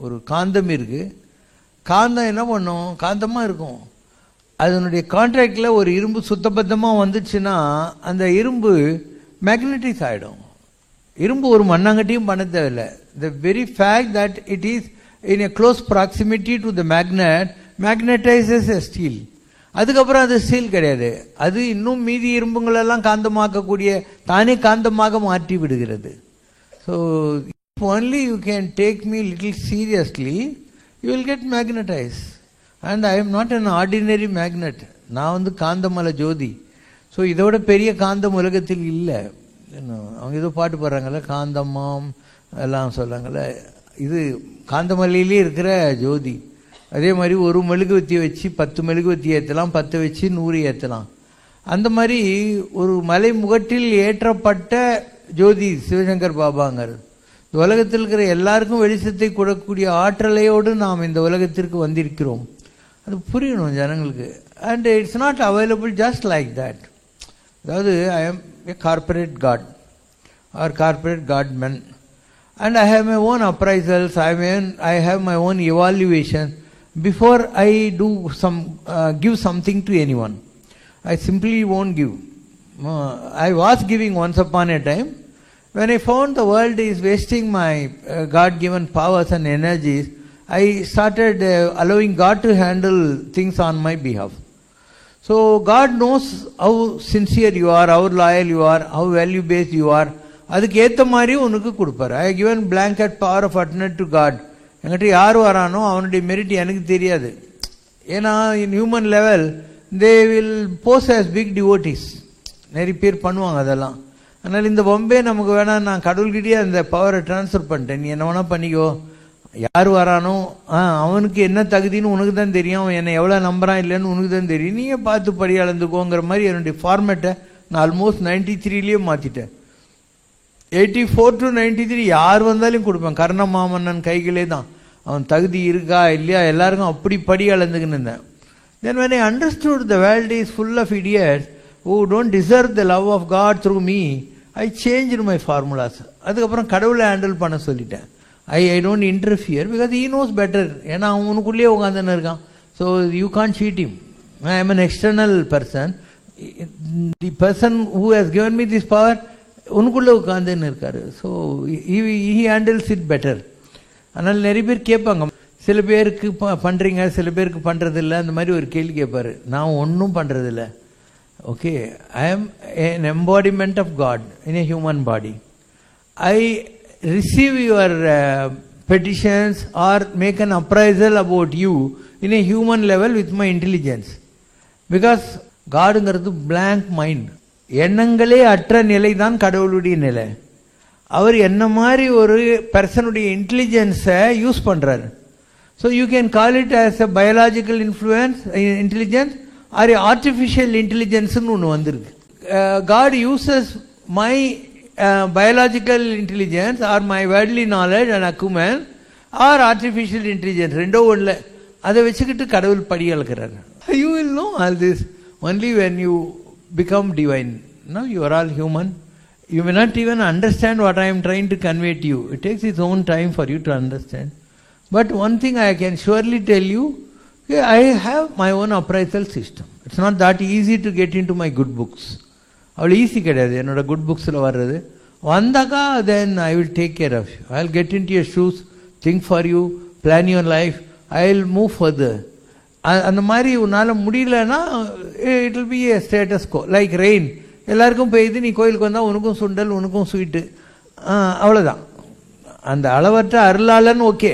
ஒரு காந்தம் இருக்குது. காந்தம் என்ன பண்ணும்? காந்தமாக இருக்கும். அதனுடைய கான்ட்ராக்டில் ஒரு இரும்பு சுத்தபத்தமாக வந்துச்சுன்னா அந்த இரும்பு மேக்னட்டிஸ் ஆகிடும். இரும்பு ஒரு மண்ணாங்கட்டியும் பண்ண தேவையில்லை. The very fact that it is in a close proximity to the magnet magnetises a steel. அதுக்கப்புறம் அது ஸ்டீல் கிடையாது. அது இன்னும் மீதி இரும்புங்களெல்லாம் காந்தமாக்கக்கூடிய தானே காந்தமாக மாற்றி விடுகிறது. So if only you can take me little seriously, you will get magnetized. And I am not an ordinary magnet. நான் காந்தமலை ஜோதி. ஸோ இதோட பெரிய காந்தம் உலகத்தில் இல்லை. அவங்க ஏதோ பாட்டு பாடுறாங்கல்ல, காந்தம்மாம் எல்லாம் சொல்கிறாங்கல்ல, இது காந்தமலையிலே இருக்கிற ஜோதி. அதே மாதிரி ஒரு மெழுகுவத்தியை வச்சு 10 மெழுகுவத்தி ஏற்றலாம், 10 வச்சு 100 ஏற்றலாம். அந்த மாதிரி ஒரு மலை முகட்டில் ஏற்றப்பட்ட ஜோதி சிவசங்கர் பாபாங்கிறது. இந்த உலகத்தில் இருக்கிற எல்லாருக்கும் வெளிச்சத்தை கொடுக்கக்கூடிய ஆற்றலையோடு நாம் இந்த உலகத்திற்கு வந்திருக்கிறோம். அது புரியணும் ஜனங்களுக்கு. And it's not available just like that. அதாவது I am a corporate god or corporate godman, and I have my own appraisals, I have my own evaluation before I do give something to anyone. I simply won't give. I was giving once upon a time. When I found the world is wasting my God given powers and energies, I started allowing God to handle things on my behalf. So God knows how sincere you are, how loyal you are, how value based you are. அதுக்கு ஏற்ற மாதிரி உனக்கு கொடுப்பார். ஐ given blanket power of attorney to God. என்கிட்ட யார் வரானோ அவனுடைய merit எனக்கு தெரியாது. ஏன்னா in human level they will pose as big devotees. நிறைய பேர் பண்ணுவாங்க அதெல்லாம். அதனால் இந்த பொம்பே நமக்கு வேணாம், நான் கடவுள்கிட்டயே அந்த பவரை ட்ரான்ஸ்ஃபர் பண்ணிட்டேன், நீ என்ன வேணா பண்ணிக்கோ. யார் வரானோ அவனுக்கு என்ன தகுதின்னு உனக்கு தான் தெரியும், அவன் என்னை எவ்வளோ நம்புறான் இல்லைன்னு உனக்கு தான் தெரியும், நீயே பார்த்து படி அளந்துக்கோங்கிற மாதிரி என்னுடைய ஃபார்மேட்டை நான் ஆல்மோஸ்ட் 93லேயே மாற்றிட்டேன். 84 to 93 யார் வந்தாலும் கொடுப்பேன். கர்ண மாமன்னன் கைகளே தான். அவன் தகுதி இருக்கா இல்லையா எல்லாருக்கும் அப்படி படி அளந்துக்குன்னு இருந்தேன். Then when I understood the world is full of idiots who don't deserve the love of God through me, I changed my formulas. அதுக்கப்புறம் கடவுளை ஹேண்டில் பண்ண சொல்லிட்டேன். I don't interfere because he knows better. ஏன்னா அவனுக்குள்ளேயே உட்காந்துன்னு இருக்கான். So you can't cheat him. I am an external person. The person who has given me this power உனக்குள்ளே உட்காந்துன்னு இருக்காரு. So he handles it better. அதனால் நிறைய பேர் கேட்பாங்க, சில பேருக்கு பண்ணுறீங்க சில பேருக்கு பண்ணுறதில்ல, அந்த மாதிரி ஒரு கேள்வி கேட்பாரு. நான் ஒன்றும் பண்ணுறதில்ல. ஓகே, ஐ ஆம் an embodiment of God in a human body. I receive your petitions or make an appraisal about you in a human level with my intelligence. Because Godங்கிறது blank mind, எண்ணங்களே அற்ற நிலை தான் கடவுளுடைய நிலை. அவர் என்ன மாதிரி ஒரு பர்சனுடைய இன்டெலிஜென்ஸை யூஸ் பண்ணுறாரு. So you can call it as a biological intelligence or artificial இன்டெலிஜென்ஸ்னு ஒன்று வந்திருக்கு. God uses my biological intelligence or my worldly knowledge and acumen or artificial intelligence, ரெண்டோ ஒன்றில் அதை வச்சுக்கிட்டு கடவுள் படி அளக்கிறாரு. You will know all this only when you become divine. Now you are all human. You may not even understand what I am trying to convey to you. It takes its own time for you to understand. But one thing I can surely tell you, I have my own appraisal system. It's not that easy to get into my good books. அவ்வளோ easy கிடையாது என்னோட good புக்ஸில் வர்றது. வந்தாக்கா then I will take care of you. I will get into your shoes, think for you, plan your life, I will move further. அந்த மாதிரி உன்னால் முடியலன்னா it will be a status quo. Like rain, எல்லாருக்கும் பெய்யுது, நீ கோயிலுக்கு வந்தால் உனக்கும் சுண்டல் உனக்கும் ஸ்வீட்டு, அவ்வளோதான். அந்த அளவற்ற அருளாளன் ஓகே,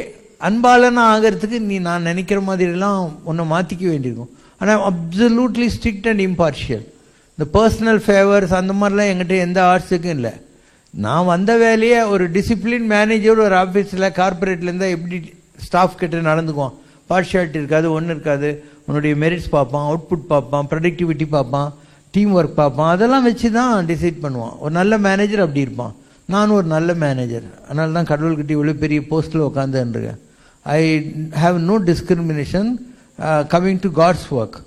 அன்பாளன் ஆகிறதுக்கு நீ நான் நினைக்கிற மாதிரிலாம் உன்னை மாற்றிக்க வேண்டியிருக்கும். ஆனால் அப்சல்யூட்லி ஸ்ட்ரிக்ட் அண்ட் இம்பார்ஷியல். இந்த பர்சனல் ஃபேவர்ஸ் அந்த மாதிரிலாம் என்கிட்ட எந்த ஆர்ட்ஸுக்கும் இல்லை. நான் வந்த வேலையை ஒரு டிசிப்ளின் மேனேஜர் ஒரு ஆஃபீஸில் கார்பரேட்டில் இருந்தால் எப்படி ஸ்டாஃப் கிட்ட நடந்துக்குவான், பார்ஷியாலிட்டி இருக்காது, ஒன்றும் இருக்காது. உன்னுடைய மெரிட்ஸ் பார்ப்பான், அவுட்புட் பார்ப்பான், ப்ரொடக்டிவிட்டி பார்ப்பான், டீம் ஒர்க் பார்ப்பான், அதெல்லாம் வச்சு தான் டிசைட் பண்ணுவான். ஒரு நல்ல மேனேஜர் அப்படி இருப்பான். நானும் ஒரு நல்ல மேனேஜர், அதனால தான் கடவுள்கிட்ட இவ்வளோ பெரிய போஸ்ட்டில் உட்காந்துருக்கேன். I have no discrimination coming to God's work.